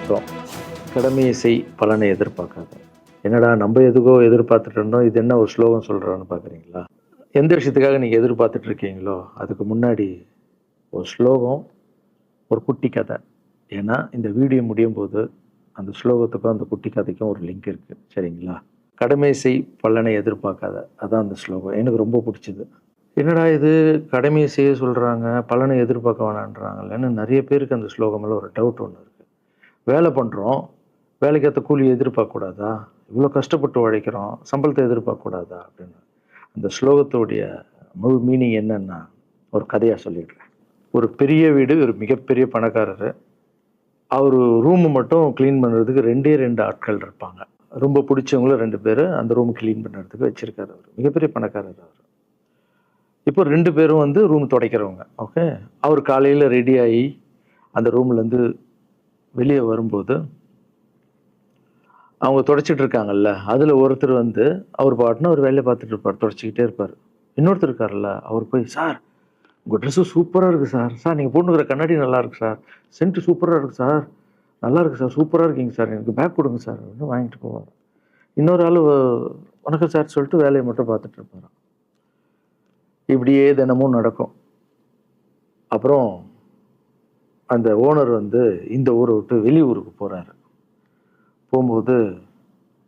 அர்த்தம். கடமையை செய் பலனை எதிர்பார்க்காத. என்னடா நம்ம எதுக்கோ எதிர்பார்த்துட்டு இருந்தோம், இது என்ன ஒரு ஸ்லோகம் சொல்றான்னு பார்க்குறீங்களா? எந்த விஷயத்துக்காக நீங்க எதிர்பார்த்துட்டு இருக்கீங்களோ, அதுக்கு முன்னாடி ஒரு ஸ்லோகம், ஒரு குட்டி கதை. ஏன்னா இந்த வீடியோ முடியும்போது அந்த ஸ்லோகத்துக்கும் அந்த குட்டி கதைக்கும் ஒரு லிங்க் இருக்கு. சரிங்களா? கடமை செய் பலனை எதிர்பார்க்காத. அதான் அந்த ஸ்லோகம். எனக்கு ரொம்ப பிடிச்சது. என்னடா இது கடமையை செய்ய சொல்றாங்க, பலனை எதிர்பார்க்க வேணான்றாங்கல்லன்னு நெறைய பேருக்கு அந்த ஸ்லோகம் மேல ஒரு டவுட் ஒண்ணு இருக்கு. வேலை பண்றோம். வேலைக்கு ஏத்த கூலி எதிர்பார்க்கக்கூடாதா? இவ்ளோ கஷ்டப்பட்டு உழைக்கிறோம். சம்பளத்த எதிர்பார்க்கக்கூடாதா? அப்படின்னு. அந்த ஸ்லோகத்துடைய முழு மீனிங் என்னன்னா, ஒரு கதையா சொல்லிடுறேன். ஒரு பெரிய வீடு, ஒரு மிகப்பெரிய பணக்காரரு. அவரு ரூம் மட்டும் கிளீன் பண்றதுக்கு 2 ஆட்கள் இருப்பாங்க. ரொம்ப புடிச்சவங்களும் 2 பேரு அந்த ரூம் கிளீன் பண்றதுக்கு வச்சிருக்காரு அவரு. மிகப்பெரிய பணக்காரர் அவரு. இப்போ 2 பேரும் வந்து ரூம் துடைக்கிறவங்க. ஓகே. அவரு காலையில ரெடி ஆயி அந்த ரூம்லேருந்து வெளிய வரும்போது அவங்க துடைச்சிட்டு இருக்காங்கல்ல, அதுல ஒருத்தர் வந்து அவர் பாட்டுன்னு ஒரு வேலைய பார்த்துட்டு இருப்பாரு. துடைச்சுக்கிட்டே இருப்பாரு. இன்னொருத்தர் இருக்காருல்ல, அவர் போய், "சார், உங்க ட்ரெஸ்ஸு சூப்பரா இருக்கு சார். சார் நீங்க போட்டுருக்கிற கண்ணாடி நல்லா இருக்கு சார். சென்ட் சூப்பரா இருக்கு சார். நல்லா இருக்கு சார். சூப்பரா இருக்கீங்க சார். எனக்கு பேக் குடுங்க சார்." அப்படின்னு வாங்கிட்டு போவாரு. இன்னொரு ஆளு "வணக்கம் சார்" சொல்லிட்டு வேலைய மட்டும் பார்த்துட்டு இருப்பாராம். இப்படியே தினமும் நடக்கும். அப்புறம் அந்த ஓனர் வந்து இந்த ஊர விட்டு வெளி ஊருக்கு போறாரு. போம்போது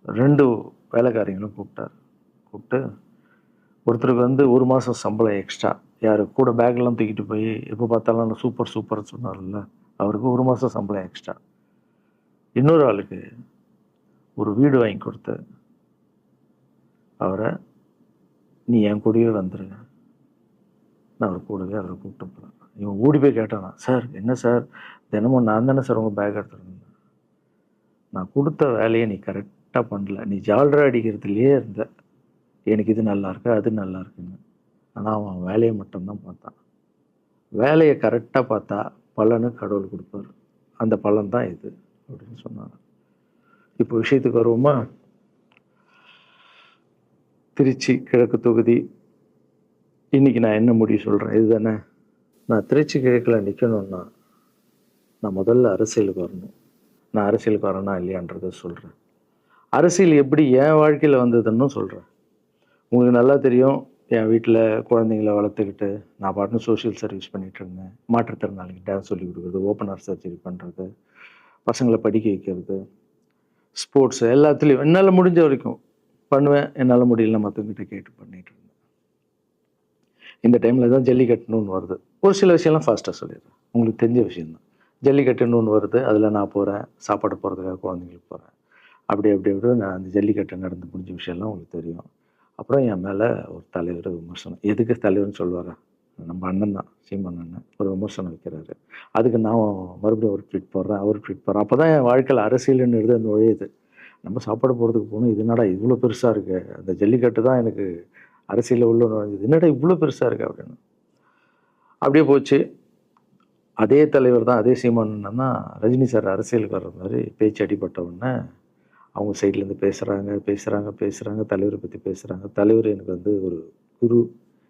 2 வேலைக்காரிங்களும் கூப்பிட்டாரு. கூப்பிட்டு ஒருத்தருக்கு வந்து 1 மாசம் சம்பளம் எக்ஸ்ட்ரா. யாரு கூட பேக்லாம் தூக்கிட்டு போய் எப்போ பார்த்தாலும் நான் சூப்பர் சூப்பர்ன்னு சொன்னார்ல, அவருக்கு 1 மாசம் சம்பளம் எக்ஸ்ட்ரா. இன்னொரு ஆளுக்கு ஒரு வீடு வாங்கி கொடுத்து, அவர "நீ என் கூடயே வந்துரு." நான் அவர் கூடவே அவர கூப்பிட்டு போறேன். இவன் ஓடி போய் கேட்டானாம், "சார் என்ன சார், தினமும் நான் தானே சார் உங்க பேக் எடுத்துட்டு வந்தேன். நான் குடுத்த வேலைய நீ கரெக்ட்டா பண்ணல. நீ ஜால்ரா அடிக்கிறதுலயே இருந்த. எனக்கு இது நல்லா இருக்கு, அது நல்லா இருக்குன்னு." ஆனா அவன் வேலைய மட்டும் தான் பார்த்தான். வேலைய கரெக்ட்டா பார்த்தா பலன கடவுள் குடுப்பாரு. அந்த பலன் தான் இது அப்படின்னு சொன்னாங்க. இப்போ விஷயத்துக்கு வருவோமா? திருச்சி கிழக்கு தொகுதி. இன்னைக்கு நான் என்ன முடிவு சொல்றேன் இதுதானே? நான் திருச்சி கிழக்குல நிக்கணும்னா, நான் முதல்ல அரசியலுக்கு வரணும். நான் அரசியலுக்கு வரேனா இல்லையான்றத சொல்றேன். அரசியல் எப்படி என் வாழ்க்கையில வந்ததுன்னும் சொல்றேன். உங்களுக்கு நல்லா தெரியும், என் வீட்ல குழந்தைங்கள வளர்த்துக்கிட்டு, நான் பாட்டுன்னு சோசியல் சர்வீஸ் பண்ணிட்டு இருந்தேன். மாற்றுத்திறனாளிக்கு டான்ஸ் சொல்லிக் குடுக்குறது, ஓப்பன் ஹார்ட் சர்ஜரி பண்றது, பசங்கள படிக்க வைக்கிறது, ஸ்போர்ட்ஸ் எல்லாத்துலயும் என்னால முடிஞ்ச வரைக்கும் பண்ணுவேன். என்னால முடியலன்னா மத்தவங்ககிட்ட கேட்டு பண்ணிட்டு இருந்தேன். இந்த டைம்ல தான் ஜல்லிக்கட்டுன்னு ஒண்ணு வருது. ஒரு சில விஷயம்லாம் ஃபாஸ்ட்டா சொல்லிடுறேன். உங்களுக்கு தெரிஞ்ச விஷயம் தான். ஜல்லிக்கட்டுன்னு ஒண்ணு வருது. அதுல நான் போறேன். சாப்பாடு போடுறதுக்காக குழந்தைங்களுக்கு போறேன். அப்படி நான் அந்த ஜல்லிக்கட்டு நடந்து முடிஞ்ச விஷயம்லாம் உங்களுக்கு தெரியும். அப்புறம் என் மேல ஒரு தலைவர் விமர்சனம். எதுக்கு தலைவர்ன்னு சொல்லுவாரா? நம்ம அண்ணன் தான், சீமான் அண்ணன். ஒரு விமர்சனம் வைக்கிறாரு. அதுக்கு நான் மறுபடியும் ஒரு ட்வீட் போடுறேன். அவரு ட்வீட் போடுறார். அப்பதான் என் வாழ்க்கையில அரசியல்ன்றது நுழையுது. நம்ம சாப்பாடு போடுறதுக்கு போனோம். இது என்னடா இவ்ளோ பெருசா இருக்கு. அந்த ஜல்லிக்கட்டு தான் எனக்கு அரசியல்ல உள்ள நுழைஞ்சது. என்னடா இவ்ளோ பெருசா இருக்கு அப்படின்னு. அப்படியே போச்சு. அதே தலைவர் தான், அதே சீமான் அண்ணன் தான் ரஜினி சார் அரசியலுக்கு வர்ற மாரி பேச்சு அடிபட்ட உடனே அவங்க சைட்லேருந்து பேசுறாங்க. தலைவர பத்தி பேசுறாங்க. தலைவர் எனக்கு வந்து ஒரு குரு.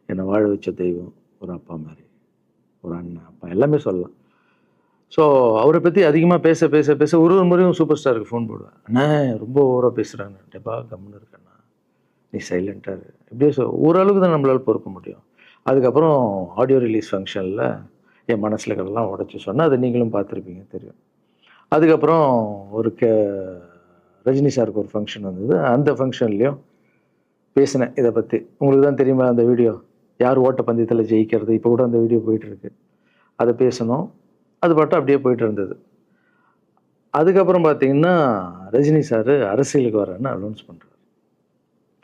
என்ன வாழ வச்ச தெய்வம். ஒரு அப்பா மாரி. ஒரு அண்ணன், அப்பா எல்லாமே சொல்லலாம். ஸோ அவர பத்தி அதிகமா பேச ஒரு ஒரு முறையும் சூப்பர் ஸ்டாருக்கு ஃபோன் போடுவேன். "அண்ணே ரொம்ப ஓவரா பேசுறாங்க." "டேப்பா கம்முனு இருக்கண்ணா. நீ சைலன்ட்டா இரு." இப்படியே ஓரளவுக்கு தான் நம்மளால பொறுக்க முடியும். அதுக்கப்புறம் ஆடியோ ரிலீஸ் ஃபங்ஷன்ல என் மனசுல இருக்கிறதெல்லாம் உடைச்சு சொன்னேன். அத நீங்களும் பார்த்துருப்பீங்க தெரியும். அதுக்கப்புறம் ஒரு ரஜினி சாருக்கு ஒரு ஃபங்ஷன் வந்தது. அந்த ஃபங்ஷன்லயும் பேசினேன் இத பத்தி. உங்களுக்கு தான் தெரியுமா அந்த வீடியோ? யார் ஓட்டப்பந்தயத்துல ஜெயிக்கிறது? இப்ப கூட அந்த வீடியோ போயிட்டு இருக்கு. அத பேசணும். அது பாட்டு அப்படியே போயிட்டு இருந்தது. அதுக்கப்புறம் பார்த்தீங்கன்னா, ரஜினி சாரு அரசியலுக்கு வரேன்னு அனௌன்ஸ் பண்றாரு.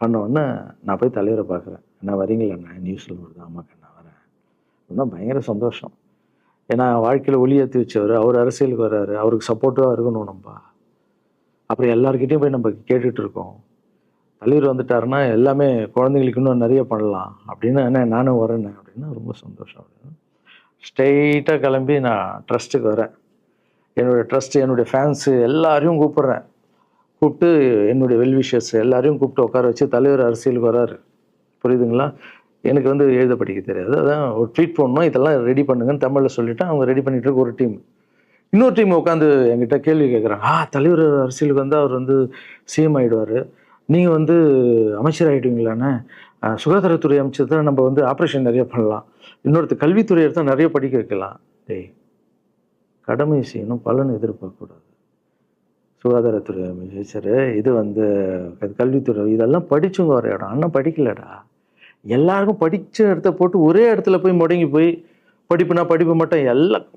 பண்ண உடனே நான் போய் தலைவர பார்க்குறேன். "அண்ணா வரீங்களா அண்ணா?" நியூஸ்ல வருது. "ஆமாக்கா நான் வரேன்." அப்படின்னா பயங்கர சந்தோஷம். ஏன்னா வாழ்க்கையில ஒளி ஏத்தி வச்சவரு. அவரு அரசியலுக்கு வர்றாரு. அவருக்கு சப்போர்ட்டிவா இருக்கணும் நம்ப. அப்புறம் எல்லார்கிட்டயும் போய் நம்ம கேட்டுட்டு இருக்கோம். தலைவர் வந்துட்டாருன்னா எல்லாமே குழந்தைங்களுக்கு இன்னும் நிறைய பண்ணலாம் அப்படின்னு. "அண்ணே நானும் வரேண்ணே." அப்படின்னா ரொம்ப சந்தோஷம் அப்படின்னு. ஸ்ட்ரெயிட்டா கிளம்பி நான் ட்ரஸ்ட்டுக்கு வரேன். என்னுடைய ட்ரஸ்ட், என்னுடைய ஃபேன்ஸு எல்லாரையும் கூப்பிடுறேன். கூப்பிட்டு என்னுடைய வெல் விஷர்ஸ் எல்லாரையும் கூப்பிட்டு உட்கார வச்சு தலைவர் அரசியலுக்கு வராரு. புரியுதுங்களா? எனக்கு வந்து எழுத படிக்க தெரியாது. அதான் ஒரு ட்வீட் போடணும். இதெல்லாம் ரெடி பண்ணுங்கன்னு தமிழ்ல சொல்லிட்டேன். அவங்க ரெடி பண்ணிட்டு இருக்க ஒரு டீம். இன்னொரு டீம் உட்காந்து என்கிட்ட கேள்வி கேட்குறாங்க. தலைவர் அரசியலுக்கு வந்தால் அவர் வந்து சிஎம் ஆகிடுவார், நீங்கள் வந்து அமைச்சர் ஆகிடுவீங்களாண்ணே, சுகாதாரத்துறை அமைச்சர் தான், நம்ம வந்து ஆப்ரேஷன் நிறைய பண்ணலாம், இன்னொருத்தர் கல்வித்துறை எடுத்தால் நிறைய படிக்க வைக்கலாம். டேய், கடமை செய்யணும், பலன் எதிர்பார்க்கக்கூடாது. சுகாதாரத்துறை அமைச்சர், இது வந்து கல்வித்துறை, இதெல்லாம் படிச்சவங்க வர இடம். அண்ணன் படிக்கலடா. எல்லாருக்கும் படித்த இடத்த போட்டு ஒரே இடத்துல போய் முடங்கி போய் படிப்புனா படிப்பு மட்டும். எல்லாம்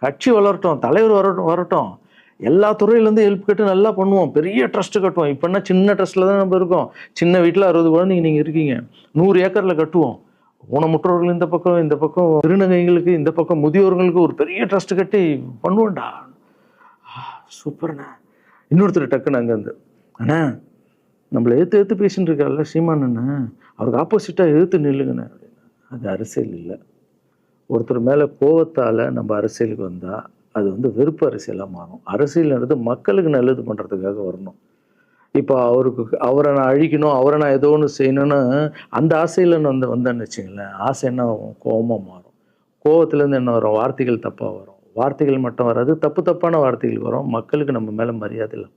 கட்சி வளரட்டும், தலைவர் வரட்டும், எல்லா துறையிலேருந்து ஹெல்ப் கேட்டு நல்லா பண்ணுவோம், பெரிய ட்ரஸ்ட் கட்டுவோம். இப்போன்னா சின்ன ட்ரஸ்ட்டில் தான் நம்ம இருக்கோம். சின்ன வீட்டில் 60 குழந்தைங்க நீங்கள் இருக்கீங்க, 100 ஏக்கரில் கட்டுவோம். ஊனமுற்றோர்கள் இந்த பக்கம் திருநங்கைகளுக்கு, இந்த பக்கம் முதியோர்களுக்கு ஒரு பெரிய ட்ரஸ்ட் கட்டி பண்ணுவோம்டா. சூப்பர்ண்ணா. இன்னொருத்தர் டக்குன்னு அங்கேருந்து, அண்ணா நம்மளை ஏற்று பேசின்னு இருக்கார்ல சீமான் அண்ணன், அவருக்கு ஆப்போசிட்டாக எதிர்த்து நில்லுங்கண்ணே அப்படின்னு. அது அரசியல் இல்லை. ஒருத்தர் மேலே கோவத்தால் நம்ம அரசியலுக்கு வந்தால் அது வந்து வெறுப்பு அரசியலாக மாறும். அரசியல்ன்றது மக்களுக்கு நல்லது பண்ணுறதுக்காக வரணும். இப்போ அவரை நான் அழிக்கணும், அவரை நான் ஏதோ ஒன்று செய்யணும்னு அந்த ஆசையில் வந்தேன்னு வச்சுங்களேன், ஆசை என்ன ஆகும்? கோபமாக மாறும். கோவத்துலேருந்து என்ன வரும்? வார்த்தைகள் தப்பாக வரும். வார்த்தைகள் மட்டும் வராது, தப்பான வார்த்தைகள் வரும். மக்களுக்கு நம்ம மேலே மரியாதை இல்லை,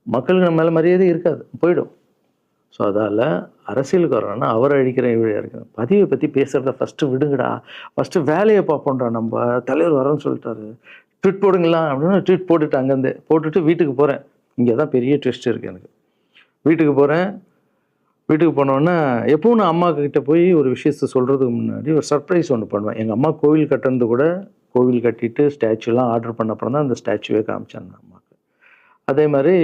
மக்களுக்கு நம்ம மேலே மரியாதை இருக்காது, போயிடும். ஸோ அதால் அரசியலுக்கு வரணும்னா அவரை அழிக்கிறேன், இவழி இருக்கிறேன். பதிவை பற்றி பேசுகிறத ஃபஸ்ட்டு விடுங்கடா, ஃபஸ்ட்டு வேலையை பார்ப்போம்டா. நம்ம தலைவர் வரேன்னு சொல்லிட்டாரு, ட்வீட் போடுங்களா அப்படின்னு ட்வீட் போட்டுட்டு அங்கேருந்து போட்டுட்டு வீட்டுக்கு போகிறேன். இங்கே தான் பெரிய ட்விஸ்ட் இருக்குது எனக்கு. வீட்டுக்கு போகிறேன். வீட்டுக்கு போனோன்னே எப்பவும் நான் அம்மா கிட்டே போய் ஒரு விஷயத்த சொல்கிறதுக்கு முன்னாடி ஒரு சர்ப்ரைஸ் ஒன்று பண்ணுவேன். எங்கள் அம்மா கோவில் கட்டுறது கூட, கோவில் கட்டிட்டு ஸ்டாச்சுலாம் ஆர்டர் பண்ண அப்புறம் தான் அந்த ஸ்டாச்சுவே காமிச்சாங்க அம்மாவுக்கு. அதே மாதிரி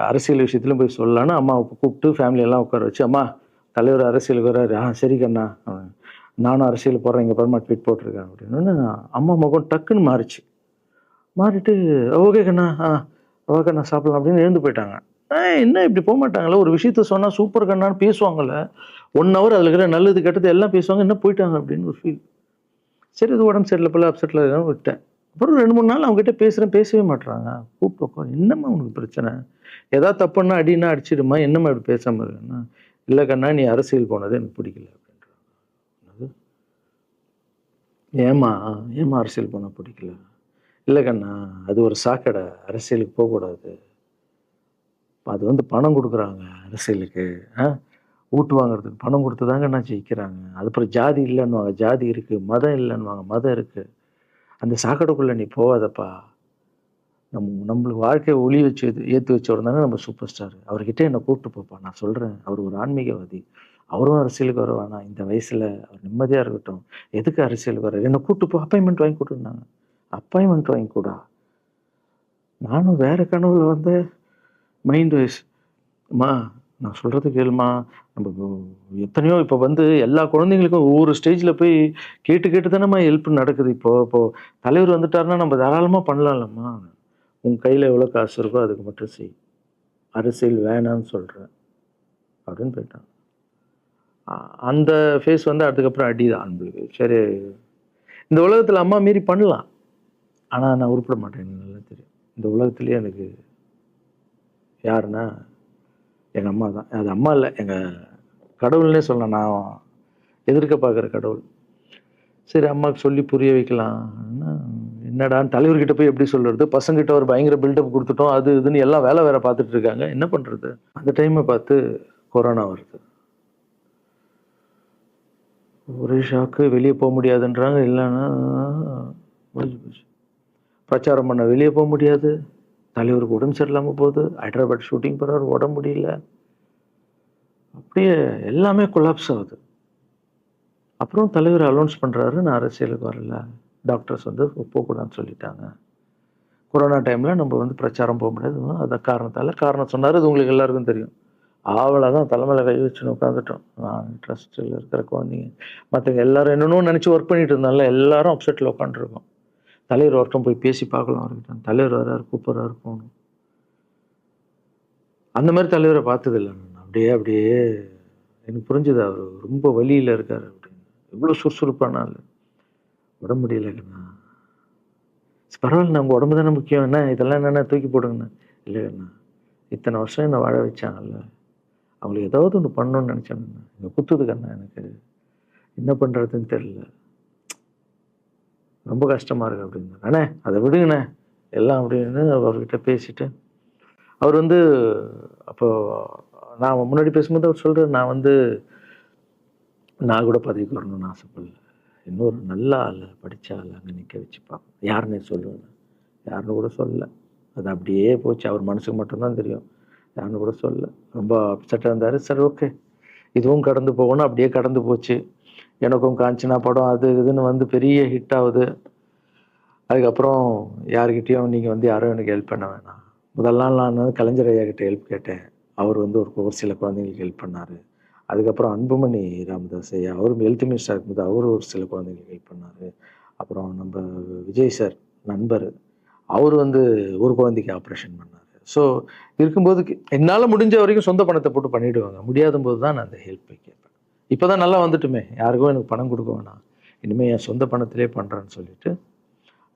அரசியல் விஷயத்துலையும் போய் சொல்லலான்னு அம்மாவை கூப்பிட்டு ஃபேமிலியெல்லாம் உட்கார வச்சு, அம்மா தலைவர் அரசியலுக்கு வர்றாரு, சரி கண்ணா, நானும் அரசியல் போடுறேன், இங்கே பரமா ட்வீட் போட்டிருக்கேன் அப்படின்னு. அம்மா முகம் டக்குன்னு மாறிட்டு ஓகே கண்ணா, ஓகே கண்ணா சாப்பிடலாம் அப்படின்னு எழுந்து போயிட்டாங்க. என்ன இப்படி போக மாட்டாங்களே, ஒரு விஷயத்த சொன்னால் சூப்பர் கண்ணான்னு பேசுவாங்கள்ல, 1 ஹவர் அதில் இருக்கிற நல்லது கெட்டது எல்லாம் பேசுவாங்க, என்ன போயிட்டாங்க அப்படின்னு ஒரு ஃபீல். சரி, இது உடம்பு சரியில்லை போல, அப்செட்டில் இருக்கான்னு விட்டேன். அப்புறம் 2-3 நாள் அவங்ககிட்ட பேசவே மாட்டுறாங்க. கூப்பிட்டு உட்காந்து, என்னம்மா உனக்கு பிரச்சனை, ஏதாவது தப்புன்னா அடின்னா அடிச்சிடுமா, என்னம்மா இப்படி பேசாமல் இருக்குன்னா, இல்லை கண்ணா நீ அரசியல் போனது எனக்கு பிடிக்கல அப்படின்றாங்க. ஏம்மா அரசியல் போனால் பிடிக்கல? இல்லை கண்ணா, அது ஒரு சாக்கடை, அரசியலுக்கு போகக்கூடாது. அது வந்து பணம் கொடுக்குறாங்க அரசியலுக்கு, ஓட்டு வாங்குறதுக்கு பணம் கொடுத்து தாங்க நான் ஜெயிக்கிறாங்க. அதுக்கப்புறம் ஜாதி இல்லைன்னுவாங்க, ஜாதி இருக்குது, மதம் இல்லைன்னுவாங்க, மதம் இருக்குது. அந்த சாக்கடைக்குள்ளே நீ போகாதப்பா. நம்மளுக்கு வாழ்க்கையை ஒளி வச்சு ஏற்றி வச்சவர் தானே நம்ம சூப்பர் ஸ்டார். அவர்கிட்ட என்னை கூப்பிட்டு போப்பா, நான் சொல்கிறேன். அவர் ஒரு ஆன்மீகவாதி, அவரும் அரசியலுக்கு வர வேணாம், இந்த வயசில் அவர் நிம்மதியாக இருக்கட்டும், எதுக்கு அரசியலுக்கு வர, என்னை கூப்பிட்டு போ, அப்பாயின்மெண்ட் வாங்கி கொடுத்துருந்தாங்க. அப்பாயின்மெண்ட் வாங்கி கூடா? நானும் வேறு கனவுல வந்து மைண்ட் வைஸ், அம்மா நான் சொல்கிறது கேளுமா, நம்ம எத்தனையோ இப்போ வந்து எல்லா குழந்தைங்களுக்கும் ஒவ்வொரு ஸ்டேஜில் போய் கேட்டு தானேம்மா ஹெல்ப் நடக்குது. இப்போது தலைவர் வந்துட்டாருன்னா நம்ம தாராளமாக பண்ணலாம்லம்மா. உன் கையில் எவ்வளோ காசு இருக்கோ அதுக்கு மட்டும் செய், அரசியல் வேணான்னு சொல்கிறேன் அப்படின்னு போயிட்டான். அந்த ஃபேஸ் வந்து அதுக்கப்புறம் அடிதான் நம்மளுக்கு. சரி, இந்த உலகத்தில் அம்மா மீறி பண்ணலாம், ஆனால் நான் உருப்பிட மாட்டேன், எனக்கு நல்லா தெரியும். இந்த உலகத்துலேயே எனக்கு யாருன்னா எங்கள் அம்மா தான். அது அம்மா இல்லை, எங்கள் கடவுள்னே சொல்லலாம், நான் எதிர்க்க பார்க்குற கடவுள். சரி, அம்மாவுக்கு சொல்லி புரிய வைக்கலாம். என்னடான்னு தலைவர்கிட்ட போய் எப்படி சொல்கிறது, பசங்கிட்ட ஒரு பயங்கர பில்டப் கொடுத்துட்டோம், அது இதுன்னு எல்லாம் வேலை வேற பார்த்துட்டு இருக்காங்க, என்ன பண்ணுறது. அந்த டைமை பார்த்து கொரோனா வருது. ஒரே ஷாக்கு, வெளியே போக முடியாதுன்றாங்க. இல்லைன்னா முடிஞ்சு போச்சு. பிரச்சாரம் பண்ண வெளியே போக முடியாது, தலைவருக்கு உடம்பு சரியில்லாமல் போகுது, ஹைதராபாத் ஷூட்டிங் போகிறார், உடம்பு முடியல, அப்படியே எல்லாமே கொலாப்ஸ் ஆகுது. அப்புறம் தலைவர் அலௌன்ஸ் பண்ணுறாரு, நான் அரசியலுக்கு வரல, டாக்டர்ஸ் வந்து போகக்கூடாதுன்னு சொல்லிட்டாங்க, கொரோனா டைமில் நம்ம வந்து பிரச்சாரம் போக முடியாது, அதை காரணம் சொன்னார். அது உங்களுக்கு எல்லாருக்கும் தெரியும். தான் தலைமையில் கை வச்சுன்னு உட்காந்துட்டோம். நான் ட்ரஸ்ட்டில் இருக்கிற குழந்தைங்க மற்றவங்க எல்லாரும் என்னென்னோ நினச்சி ஒர்க் பண்ணிட்டு இருந்தால எல்லாரும் அப்செட்டில் உட்காந்துருக்கோம். தலைவர் ஒருத்தம் போய் பேசி பார்க்கலாம் அவர்கிட்ட, தலைவர் வர்றாரு, கூப்பிட்றாரு, போகணும். அந்த மாதிரி தலைவரை பார்த்ததில்லை நான். அப்படியே எனக்கு புரிஞ்சுது, அவர் ரொம்ப வலியில் இருக்கார் அப்படின்னு. எவ்வளோ சுறுசுறுப்பானால உடம்பு முடியலைங்கண்ணா. பரவாயில்ல, உங்கள் உடம்பு தானே முக்கியம், என்ன இதெல்லாம் என்னென்ன தூக்கி போடுங்கண்ணா. இல்லைங்கண்ணா, இத்தனை வருஷம் என்னை வாழ வச்சாங்கல்ல, அவங்களுக்கு ஏதாவது ஒன்று பண்ணணும்னு நினச்சாங்கண்ணா, இங்கே குத்துதுக்கண்ணா, எனக்கு என்ன பண்ணுறதுன்னு தெரியல, ரொம்ப கஷ்டமாக இருக்கு அப்படின்னா. அண்ணே அதை விடுங்கண்ணே, எல்லாம் அப்படின்னு அவர்கிட்ட பேசிட்டு அவர் வந்து அப்போ நான் முன்னாடி பேசும்போது அவர் சொல்கிறார், நான் கூட பதவிக்கு வரணும்னு ஆசைப்படல. இன்னொரு நல்ல ஆள் படித்த ஆள் அங்கே நிற்க வச்சு பார்ப்போம். யாருன்னு சொல்லுவேன், யாருன்னு கூட சொல்லல. அது அப்படியே போச்சு. அவர் மனசுக்கு மட்டும்தான் தெரியும். யாருன்னு கூட சொல்லல. ரொம்ப அப்செட்டாக இருந்தார். சரி ஓகே, இதுவும் கடந்து போகணும். அப்படியே கடந்து போச்சு. எனக்கும் காஞ்சனா படம் அது இதுன்னு வந்து பெரிய ஹிட் ஆகுது. அதுக்கப்புறம் யாருக்கிட்டேயும் நீங்கள் யாரும் எனக்கு ஹெல்ப் பண்ண வேணாம். முதல் நாள் நான் வந்து கலைஞர் ஐயா கிட்ட ஹெல்ப் கேட்டேன். அவர் வந்து ஒரு சில குழந்தைங்களுக்கு ஹெல்ப் பண்ணார். அதுக்கப்புறம் அன்புமணி ராமதாஸ் ஐயா அவரும் ஹெல்த் மினிஸ்டராக இருக்கும்போது அவரும் ஒரு சில குழந்தைங்களுக்கு ஹெல்ப் பண்ணார். அப்புறம் நம்ம விஜய் சார் நண்பர், அவர் வந்து ஒரு குழந்தைக்கு ஆப்ரேஷன் பண்ணார். ஸோ இருக்கும்போது என்னால் முடிஞ்ச வரைக்கும் சொந்த பணத்தை போட்டு பண்ணிவிடுவாங்க. முடியாத போது தான் நான் அந்த ஹெல்ப்பை கேட்பேன். இப்போ தான் நல்லா வந்துட்டுமே, யாருக்கும் எனக்கு பணம் கொடுக்க வேணாம், இனிமேல் என் சொந்த பணத்திலே பண்ணுறேன்னு சொல்லிட்டு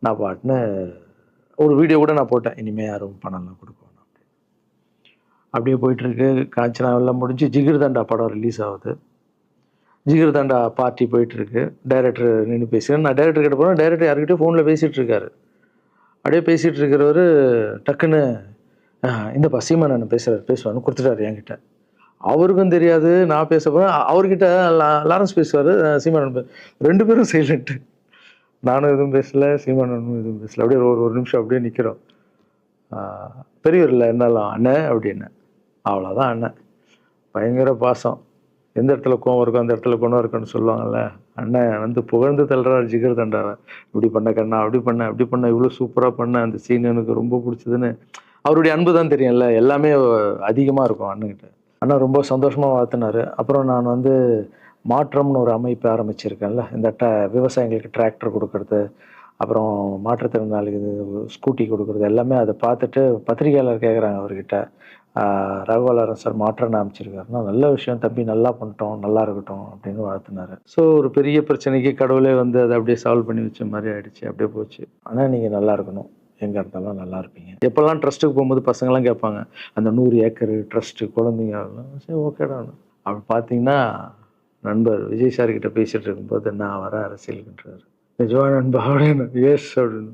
நான் பாட்டுன்னு ஒரு வீடியோ கூட நான் போட்டேன், இனிமேல் யாரும் பணம்லாம் கொடுக்க வேணாம் அப்படின்னு. அப்படியே போயிட்டுருக்கு. காஞ்சனா எல்லாம் முடிஞ்சு ஜிகிர் தண்டா படம் ரிலீஸ் ஆகுது. ஜிகிர் தண்டா பார்ட்டி போயிட்டுருக்கு. டைரக்டர் நின்று பேசுகிறேன். நான் டைரக்டர் கிட்ட போகிறேன். டைரக்டர் யார்கிட்டயும் ஃபோனில் பேசிகிட்டு இருக்காரு. அப்படியே பேசிகிட்டு இருக்கிறவர் டக்குன்னு இந்தப்பா சீமானண்ணன் பேசுவார்னு கொடுத்துட்டாரு என்கிட்ட. அவருக்கும் தெரியாது நான் பேச போகிறேன். அவர்கிட்ட லாரன்ஸ் பேசுவார், சீமானண்ணன் 2 பேரும் சைலண்ட்டு. நானும் எதுவும் பேசலை, சீமானண்ணனும் எதுவும் பேசலை. அப்படியே ஒரு நிமிஷம் அப்படியே நிற்கிறோம். பெரியவர் இல்லை என்னாலும் அண்ணன் அப்படின்னு. அவ்வளோதான் அண்ணன். பயங்கர பாசம். எந்த இடத்துல கோவம் இருக்கும் அந்த இடத்துல குணம் இருக்குன்னு சொல்லுவாங்கள்ல. அண்ணன் வந்து புகழ்ந்து தள்ளுறாரு ஜிகர் தண்டாவை. இப்படி பண்ண கண்ணா, அப்படி பண்ண இவ்வளோ சூப்பராக பண்ண, அந்த சீன் எனக்கு ரொம்ப பிடிச்சதுன்னு. அவருடைய அன்பு தான் தெரியும்ல, எல்லாமே அதிகமாக இருக்கும் அண்ணன்கிட்ட. அண்ணா ரொம்ப சந்தோஷமாக வாழ்த்தினார். அப்புறம் நான் வந்து மாற்றம்னு ஒரு அமைப்பு ஆரம்பிச்சிருக்கேன்ல, இந்த விவசாயிகளுக்கு டிராக்டர் கொடுக்கறது, அப்புறம் மாற்றுத்திறனாளிக்கு ஸ்கூட்டி கொடுக்குறது எல்லாமே அதை பார்த்துட்டு பத்திரிகையாளர் கேட்குறாங்க அவர்கிட்ட, ரகுவலரன் சார் மாற்றம்னு அமைச்சிருக்காருன்னா, நல்ல விஷயம் தம்பி, நல்லா பண்ணிட்டோம், நல்லா இருக்கட்டும் அப்படின்னு வாழ்த்தினார். ஸோ ஒரு பெரிய பிரச்சனைக்கு கடவுளே வந்து அதை அப்படியே சால்வ் பண்ணி வச்ச மாதிரி ஆயிடுச்சு. அப்படியே போச்சு. ஆனால் நீங்கள் நல்லா இருக்கணும், எங்கே இருந்தாலும் நல்லா இருப்பீங்க. எப்போல்லாம் ட்ரஸ்ட்டுக்கு போகும்போது பசங்கள்லாம் கேட்பாங்க, அந்த 100 ஏக்கர் ட்ரஸ்ட்டு குழந்தைங்க, சரி ஓகேடா. அப்படி பார்த்தீங்கன்னா நண்பர் விஜய் சார் கிட்ட பேசிட்டு இருக்கும்போது நான் வர அரசியலுக்குன்றாரு. நிஜமா நண்பா அப்படின்னு. எஸ் அப்படின்னு.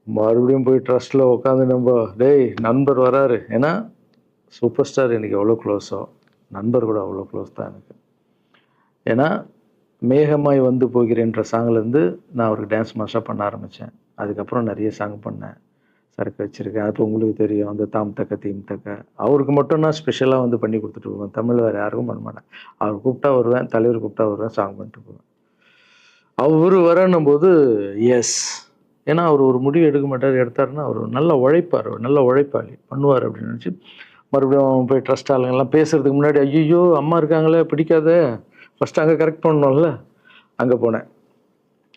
மறுபடியும் போய் ட்ரஸ்ட்டில் உட்காந்து டேய் நண்பர் வராரு. ஏன்னா சூப்பர் ஸ்டார் எனக்கு எவ்வளோ க்ளோஸோ நண்பர் கூட அவ்வளோ க்ளோஸ் தான் எனக்கு. ஏன்னா மேகமாய் வந்து போகிறேன்ற சாங்லேருந்து நான் அவருக்கு டான்ஸ் மாஸ்டராக பண்ண ஆரம்பித்தேன். அதுக்கப்புறம் நிறைய சாங் பண்ணேன், சரக்கு வச்சுருக்கேன். அப்போ உங்களுக்கு தெரியும், அந்த தாம் தக்க தீம் தக்க அவருக்கு மட்டும் நான் ஸ்பெஷலாக வந்து பண்ணி கொடுத்துட்டு போவேன். தமிழ் வேறு யாருக்கும் பண்ண மாட்டேன். அவர் கூப்பிட்டா வருவேன், தலைவர் கூப்பிட்டா வருவேன், சாங் பண்ணிட்டு போவேன். அவர் வரணும் போது எஸ், ஏன்னா அவர் ஒரு முடிவு எடுக்க மாட்டார், எடுத்தாருன்னா அவர் நல்ல உழைப்பார், நல்ல உழைப்பாளி பண்ணுவார் அப்படின்னு நினச்சி மறுபடியும் போய் ட்ரஸ்ட் ஆளுங்கெல்லாம் பேசுகிறதுக்கு முன்னாடி ஐயோ அம்மா இருக்காங்களே பிடிக்காத, ஃபஸ்ட்டு அங்கே கரெக்ட் பண்ணணும்ல. அங்கே போனேன்.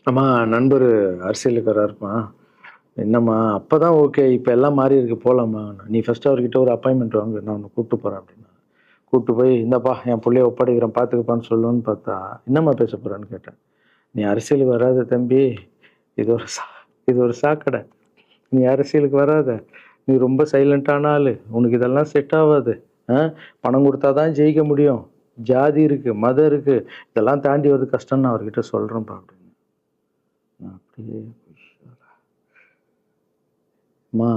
அம்மா நண்பர் அரசியலுக்கு வராருமா, என்னம்மா அப்போ தான் ஓகே, இப்போ எல்லாம் மாறி இருக்கு, போகலாம்மா, நீ ஃபஸ்ட்டு அவர்கிட்ட ஒரு அப்பாயின்மெண்ட் வாங்க, நான் உன்னை கூப்பிட்டு போகிறேன் அப்படின்னா. கூப்பிட்டு போய் இந்தப்பா என் பிள்ளைய ஒப்படைக்கிறேன் பார்த்துக்கப்பான்னு சொல்லுன்னு பார்த்தா, என்னம்மா பேச போகிறேன்னு கேட்டேன். நீ அரசியலுக்கு வராத தம்பி, இது ஒரு சாக்கடை, நீ அரசியலுக்கு வராத, நீ ரொம்ப சைலண்டான ஆள், உனக்கு இதெல்லாம் செட் ஆகாது, பணம் கொடுத்தா தான் ஜெயிக்க முடியும், ஜாதி இருக்குது, மதம் இருக்குது, இதெல்லாம் தாண்டி வருது கஷ்டம்னு நான் அவர்கிட்ட சொல்கிறேன்ப்பா அப்படின்னு. அப்படியே அம்மா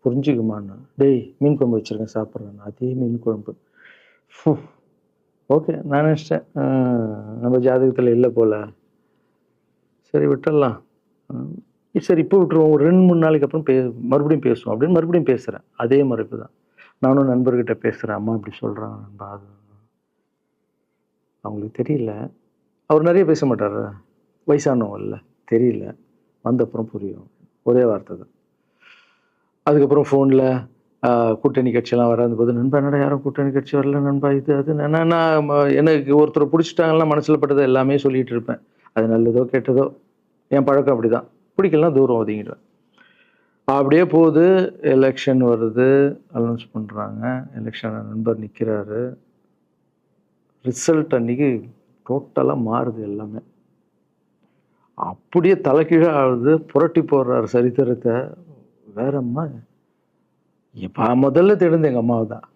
புரிஞ்சுக்குமாண்ணா, டேய் மீன் குழம்பு வச்சுருக்கேன் சாப்பிட்றேன், அதே மீன் குழம்பு. ஓகே நான் நினச்சிட்டேன் நம்ம ஜாதகத்தில் இல்லை போல், சரி விட்டுடலாம், சரி இப்போ விட்டுருவோம், ஒரு 2-3 நாளைக்கு அப்புறம் மறுபடியும் பேசுவோம் அப்படின்னு மறுபடியும் பேசுகிறேன். அதே மறுப்பு தான். நானும் நண்பர்கிட்ட பேசுகிறேன், அம்மா அப்படி சொல்கிறாங்க நண்பா, அது அவங்களுக்கு தெரியல, அவர் நிறைய பேச மாட்டார், வயசானவங்க இல்லை, தெரியல, வந்தப்புறம் புரியும், ஒரே வார்த்தை தான். அதுக்கப்புறம் ஃபோனில் கூட்டணி கட்சியெல்லாம் வராது போது, நண்பா என்னடா யாரும் கூட்டணி கட்சி வரல நண்பா, இது அது நான் எனக்கு ஒருத்தர் பிடிச்சிட்டாங்கலாம் மனசில் பட்டதை எல்லாமே சொல்லிகிட்டு இருப்பேன். அது நல்லதோ கெட்டதோ, என் பழக்கம் அப்படி தான், பிடிக்கலாம் தூரம் ஒதுங்கிடுவேன். அப்படியே போகுது. எலெக்ஷன் வருது, அனௌன்ஸ் பண்ணுறாங்க, எலெக்ஷன் நண்பர் நிற்கிறாரு. ரிசல்ட் அன்றைக்கி டோட்டலாக மாறுது எல்லாமே, அப்படியே தலைகீழாக ஆகுது, புரட்டி போடுறாரு சரித்திரத்தை. வேறம்மா முதல்ல தெரிந்து எங்கள் அம்மாவை தான்.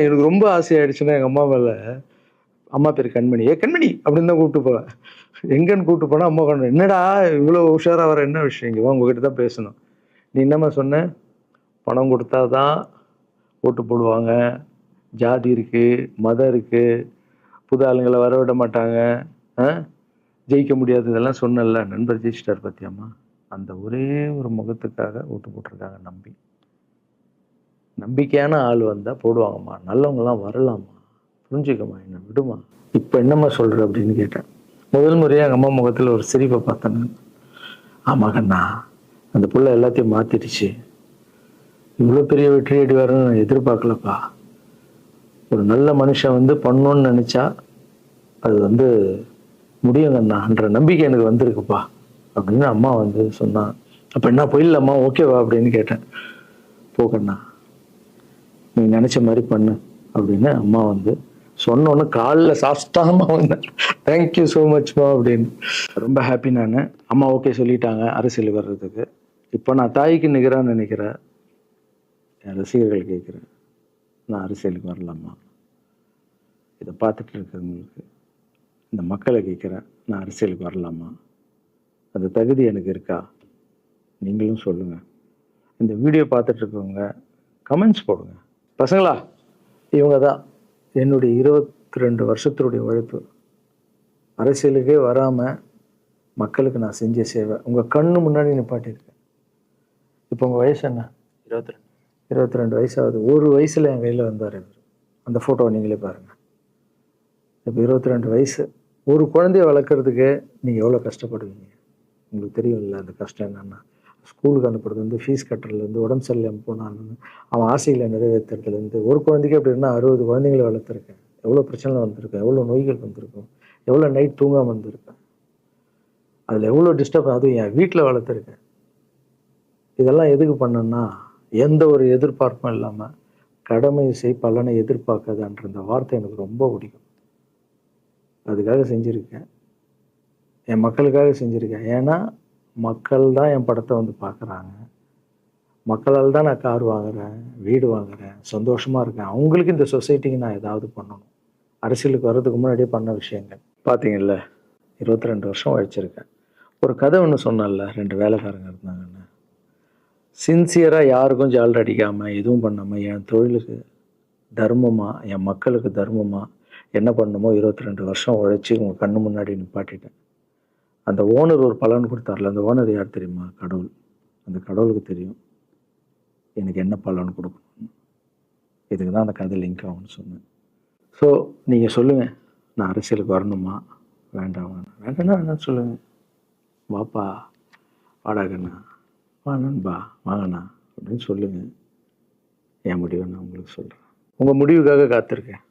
எனக்கு ரொம்ப ஆசையாயிடுச்சுன்னா எங்கள் அம்மா மேலே அம்மா பேர் கண்மணி. கண்மணி அப்படின்னு தான் கூப்பிட்டு போவேன். எங்கன்னு கூப்பிட்டு போனால் அம்மா கொண்டு என்னடா இவ்வளோ உஷாராக வர, என்ன விஷயம், இங்கே உங்ககிட்ட தான் பேசணும். நீ என்னம்மா சொன்ன, பணம் கொடுத்தா தான் ஓட்டு போடுவாங்க, ஜாதி இருக்குது, மதம் இருக்குது, புது ஆளுங்களை வர விட மாட்டாங்க, ஜெயிக்க முடியாது, இதெல்லாம் சொன்னல. நண்பர் ஜெயிச்சிட்டார் பத்தியாம்மா. அந்த ஒரே ஒரு முகத்துக்காக ஓட்டு போட்டிருக்காங்க. நம்பிக்கையான ஆள் வந்தால் போடுவாங்கம்மா, நல்லவங்களாம் வரலாமா, புரிஞ்சுக்கம்மா, என்ன விடுமா. இப்போ என்னம்மா சொல்கிற அப்படின்னு கேட்டேன். முதல் முறையாக எங்கள் அம்மா முகத்தில் ஒரு சிரிப்பை பார்த்தேன். ஆமா கண்ணா, அந்த புள்ள எல்லாத்தையும் மாற்றிடுச்சு, இவ்வளோ பெரிய வெற்றி அடி வரணும்னு நான் எதிர்பார்க்கலப்பா. ஒரு நல்ல மனுஷன் வந்து பண்ணணும்னு நினச்சா அது முடியுங்கண்ணான்ற நம்பிக்கை எனக்கு வந்திருக்குப்பா அப்படின்னு அம்மா சொன்னான். அப்போ என்ன போயிடலாமா, ஓகேவா அப்படின்னு கேட்டேன். போகண்ணா, நீ நினச்ச மாதிரி பண்ணு அப்படின்னு அம்மா சொன்னோன்னு காலில் சாஸ்தாகமாக வந்தேன். தேங்க்யூ ஸோ மச்மா அப்படின்னு. ரொம்ப ஹாப்பி நான். அம்மா ஓகே சொல்லிட்டாங்க அரசியல் வர்றதுக்கு. இப்போ நான் தாய்க்கு நிகரான்னு நினைக்கிறேன். என் ரசிகர்கள் கேட்குறேன், நான் அரசியலுக்கு வரலாமா? இதை பார்த்துட்டு இருக்கிறவங்களுக்கு, இந்த மக்களை கேட்குறேன், நான் அரசியலுக்கு வரலாமா? அந்த தகுதி எனக்கு இருக்கா? நீங்களும் சொல்லுங்கள். இந்த வீடியோ பார்த்துட்டு இருக்கவங்க கமெண்ட்ஸ் போடுங்க. பசங்களா, இவங்க தான் என்னுடைய 22 வருஷத்தினுடைய உழைப்பு. அரசியலுக்கே வராமல் மக்களுக்கு நான் செஞ்ச சேவை உங்கள் கண்ணு முன்னாடி நிப்பாட்டியிருக்கேன். இப்போ உங்கள் வயசு என்ன? 22 வயசாகுது. ஒரு வயசில் என் கையில் வந்தார் இவர். அந்த ஃபோட்டோவை நீங்களே பாருங்கள். இப்போ 22 வயசு. ஒரு குழந்தைய வளர்க்குறதுக்கு நீங்கள் எவ்வளோ கஷ்டப்படுவீங்க உங்களுக்கு தெரியும் இல்லை? அந்த கஷ்டம் என்னென்னா, ஸ்கூலுக்கு அனுப்புறது ஃபீஸ் கட்டுறதுலேருந்து, உடம்பு சரியில்லாமல் போனாலும் அவன் ஆசைகளை நிறைவேற்றுறதுலேருந்து, ஒரு குழந்தைக்கு அப்படி இருந்தால் 60 குழந்தைங்களை வளர்த்துருக்கேன். எவ்வளோ பிரச்சனை வந்திருக்கேன், எவ்வளோ நோய்கள் வந்திருக்கும், எவ்வளோ நைட் தூங்காமல் வந்திருக்கேன், அதில் எவ்வளோ டிஸ்டர்ப், அதுவும் என் வீட்டில் வளர்த்துருக்கேன். இதெல்லாம் எதுக்கு பண்ணேன்னா, எந்த ஒரு எதிர்பார்ப்பும் இல்லாமல் கடமை செய் பலனை எதிர்பார்க்காதன்ற அந்த வார்த்தை எனக்கு ரொம்ப பிடிக்கும். அதுக்காக செஞ்சுருக்கேன், என் மக்களுக்காக செஞ்சுருக்கேன். ஏன்னா மக்கள் தான் என் படத்தை பார்க்குறாங்க. மக்களால் தான் நான் கார் வாங்குகிறேன், வீடு வாங்குகிறேன், சந்தோஷமாக இருக்கேன். அவங்களுக்கு இந்த சொசைட்டிக்கு நான் ஏதாவது பண்ணணும். அரசியலுக்கு வர்றதுக்கு முன்னாடியே பண்ண விஷயங்கள் பார்த்தீங்கல்ல. 22 வருஷம் உழைச்சிருக்கேன். ஒரு கதை ஒன்று சொன்னேன்ல, 2 வேலைக்காரங்க இருந்தாங்கன்னு. சின்சியராக யாருக்கும் ஜால்ரை அடிக்காமல் எதுவும் பண்ணாமல் என் தொழிலுக்கு தர்மமாக, என் மக்களுக்கு தர்மமாக என்ன பண்ணணுமோ 22 வருஷம் உழைச்சி உங்கள் கண்ணு முன்னாடி நிப்பாட்டிட்டேன். அந்த ஓனர் ஒரு பலன் கொடுத்தார்ல, அந்த ஓனர் யார் தெரியுமா? கடவுள். அந்த கடவுளுக்கு தெரியும் எனக்கு என்ன பலன் கொடுக்கணும். இதுக்கு தான் அந்த கதை லிங்க் ஆகும்னு சொன்னேன். ஸோ நீங்கள் சொல்லுங்கள், நான் அரசியலுக்கு வரணுமா வேண்டாம்? வேண்டாம்னா என்ன சொல்லுங்கள். வாப்பா, வாடாகண்ணா, வா நண்பா, வாங்கண்ணா அப்படின்னு சொல்லுங்கள். என் முடிவை நான் உங்களுக்கு சொல்கிறேன். உங்கள் முடிவுக்காக காத்திருக்கேன்.